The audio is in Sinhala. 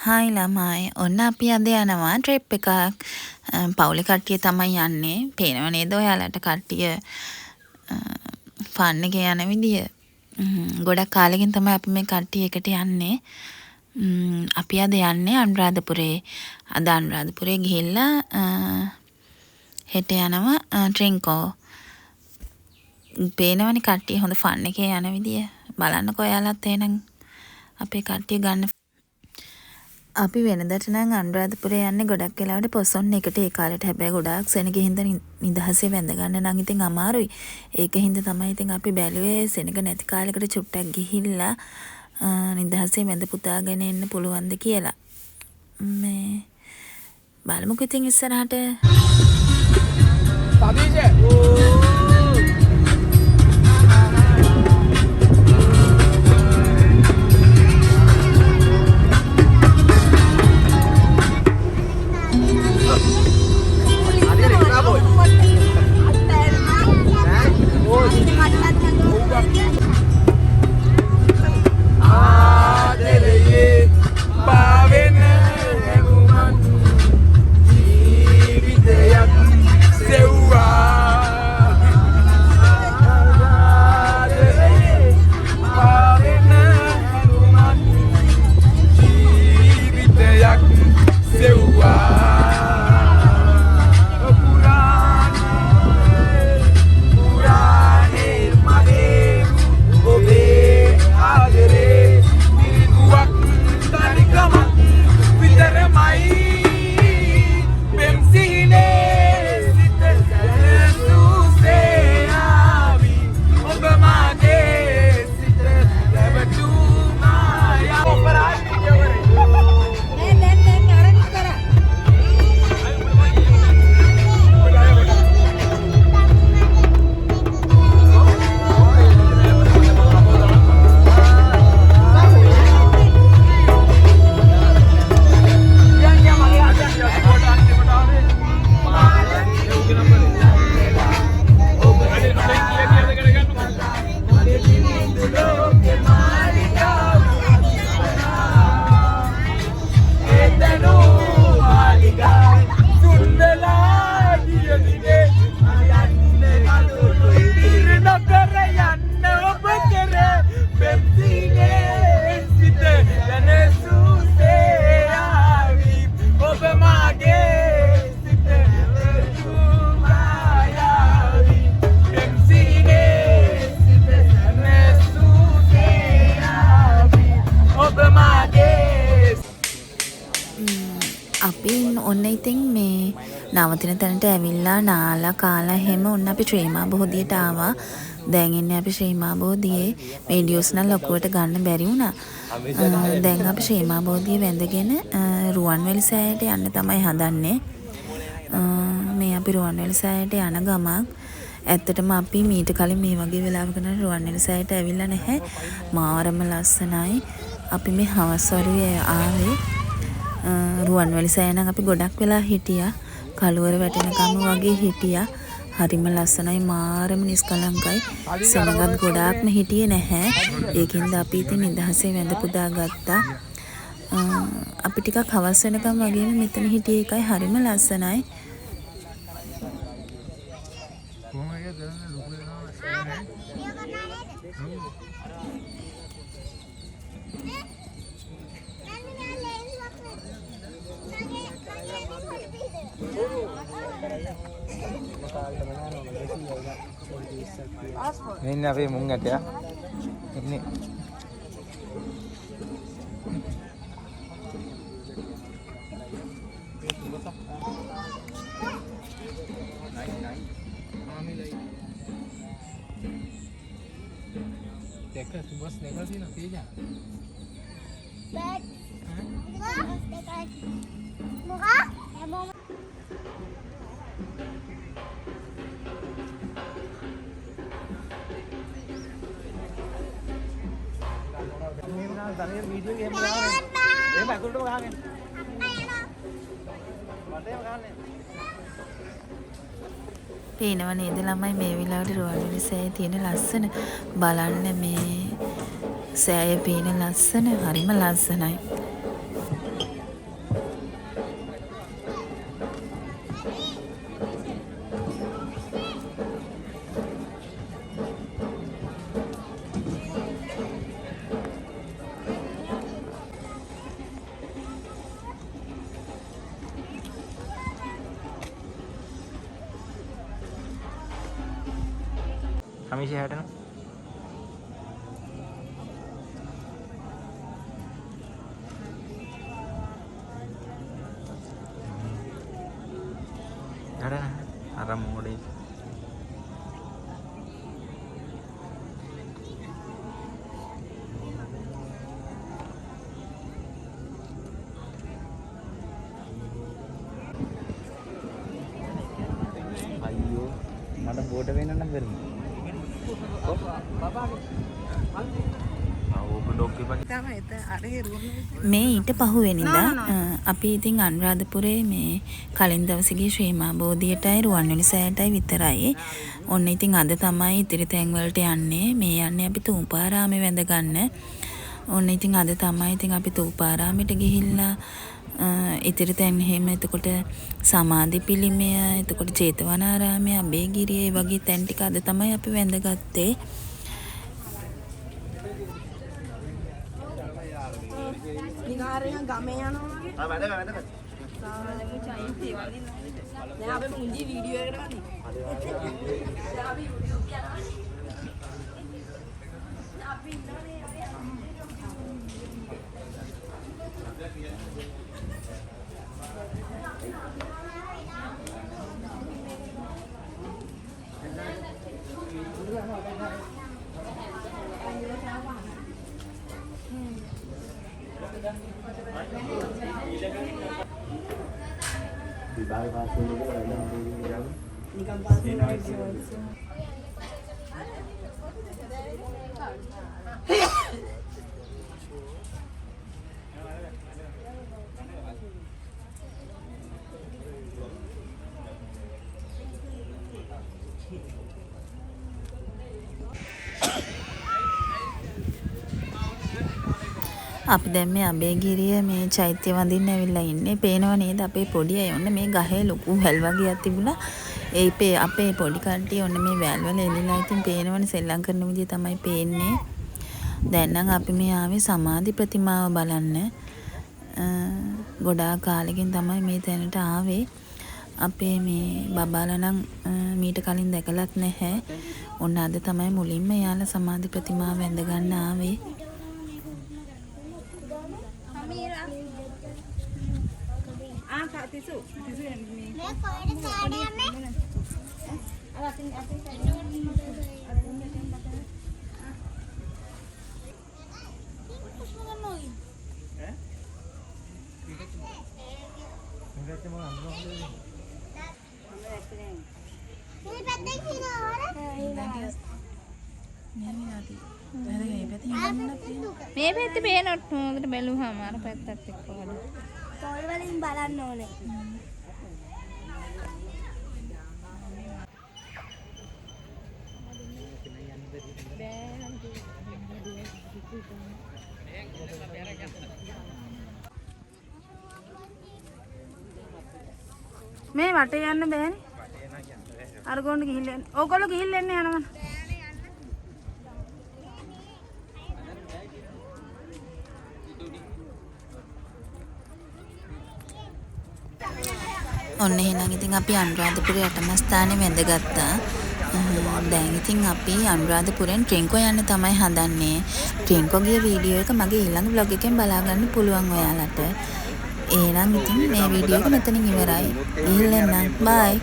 හායි ළමයි. ඔන්න අපි අද යනවා ට්‍රිප් එකක්. පවුලේ කට්ටිය තමයි යන්නේ. පේනව නේද ඔයාලට කට්ටිය ෆන් එකේ යන විදිය. ගොඩක් කාලෙකින් තමයි අපි මේ කට්ටිය එකට යන්නේ. අපි අද යන්නේ අනුරාධපුරේ. අද අනුරාධපුරේ ගිහිල්ලා හෙට යනවා ට්‍රින්කෝ. පේනවනේ කට්ටිය හොඳ ෆන් එකේ යන විදිය. බලන්නකෝ ඔයාලත් එහෙනම් අපේ කට්ටිය ගන්න. අපි වෙනදට නම් අනුරාධපුරේ යන්නේ ගොඩක් වෙලාවට පොසොන් එකට. ඒ කාලේට හැබැයි ගොඩාක් සෙනග හින්දා නිදහසේ වැඳ ගන්න නම් ඉතින් අමාරුයි. ඒක හින්දා තමයි ඉතින් අපි බැලුවේ සෙනග නැති කාලයකට චුට්ටක් ගිහිල්ලා නිදහසේ වැඳ පුතාගෙන එන්න පුළුවන්ද කියලා. මේ බලමුකෝ ඉතින් ඉස්සරහට. අපි ඔන්න ඉතින් මේ නවතින තැනට ඇවිල්ලා නාලා කාලා හැම ඔන්න අපි ශ්‍රීමා බෝධියට ආවා. දැන් ඉන්නේ අපි ශ්‍රීමා බෝධියේ. වීඩියෝස් නම් ලොකුවට ගන්න බැරි වුණා. දැන් අපි ශ්‍රීමා බෝධිය වැඳගෙන රුවන්වැලි සෑයට යන්න තමයි හදන්නේ. මේ අපි රුවන්වැලි සෑයට යන ගමක්. ඇත්තටම අපි මීට කලින් මේ වගේ වෙලාවක නම් රුවන්වැලි සෑයට ඇවිල්ලා නැහැ. මාරම ලස්සනයි. අපි මේ හවස් වරුවේ ආවේ. රුවන්වැලි සෑය නම් අපි ගොඩක් වෙලා හිටියා. කළුවර වැටෙනකම් වගේ හිටියා. හරිම ලස්සනයි, මාරම නිස්කලංකයි. සෙනගත් ගොඩාක්ම හිටියේ නැහැ. ඒකින්ද අපි ඉතින් නිදහසේ වැඳ පුදා ගත්තා. අපි ටිකක් හවස් වෙනකම් වගේම මෙතන හිටියේ එකයි හරිම ලස්සනයි. ini apa yang mungat ya ini देखा तुम बस निकल दी ना तेज वीडियो गेम පේනව නේද ළමයි මේ වෙලාවට රුවන්වැලි සෑයේ තියෙන ලස්සන බලන්න මේ සෑය පේන ලස්සන හරිම ලස්සනයි. කමිෂය හැටන හැටන අර මෝඩේ අයියෝ මට බෝඩ වෙන්න නම් බැරිද මේ ඊට පහුවෙනිදා අපි ඉතින් අනුරාධපුරේ මේ කලින් දවසේ ශ්‍රීමා බෝධියටයි රුවන්වැලි සෑයටයි විතරයි. ඔන්න ඉතින් අද තමයි ඉතිරි තැන් වලට යන්නේ. මේ යන්නේ අපි තූපාරාමේ වැඳ ගන්න. ඔන්න ඉතින් අද තමයි ඉතින් අපි තූපාරාමෙට ගිහිල්ලා ඉතිරි තැන් එහෙම එතකොට සමාධි පිළිමය, එතකොට ජේතවනාරාමය, අබේගිරිය වගේ තැන් ටික අද තමයි අපි වැඳගත්තේ. නිකාරයන් ගමේ යනවා වගේ. ආ වැදගත්. සාමාන්‍යයෙන් චයින්ති වලින් නෑ අපි මුංජි වීඩියෝ එකට වදී. අපි YouTube යනවා. අපි ඉන්නනේ විභාග පාස් වෙනකොට වැඩම දෙන්නේ නිකන් පාස් වෙනවා. අපි දැන් මේ අබේගිරිය මේ චෛත්‍ය වඳින්න ඇවිල්ලා ඉන්නේ. පේනව නේද අපේ පොඩි අය ඔන්න මේ ගහේ ලොකු වැල් වගේක් තිබුණා. අපේ පොඩි කට්ටිය ඔන්න මේ වැල් වල එළිලා ඉතින් පේනවනේ සෙල්ලම් කරන විදිය තමයි පේන්නේ. දැන් නම් අපි මේ ආවේ සමාධි ප්‍රතිමාව බලන්න. ගොඩාක් කාලෙකින් තමයි මේ තැනට ආවේ. අපේ මේ බබාලා නම් මීට කලින් දැකලත් නැහැ. ඔන්න අද තමයි මුලින්ම යාලා සමාධි ප්‍රතිමාව වැඳ ගන්න ආවේ. තිසු මේ කොහෙද කාඩේ යන්නේ? අතින් මේ පැත්තේ පේනොත් හොඳට බැලුවාම අර පැත්තත් එක්ක වල. තොල් වලින් බලන්න ඕනේ. මේ වටේ යන්න බෑනේ. අර ගොන්න ගිහිල්ලා යන්න. ඕගොල්ලෝ ගිහිල්ලා එන්න යනවා. ඔන්න එහෙනම් ඉතින් අපි අනුරාධපුරේ යටම ස්ථානේ වැඳගත්තා. දැන් ඉතින් අපි අනුරාධපුරෙන් ට්‍රෙන්කෝ යන්න තමයි හදන්නේ. ට්‍රෙන්කෝ ගිය වීඩියෝ එක මගේ ඊළඟ vlog එකෙන් බලා ගන්න පුළුවන් ඔයාලට. එහෙනම් ඉතින් මේ වීඩියෝ එක මෙතනින් ඉවරයි. ගිහින් එන්න. බයි.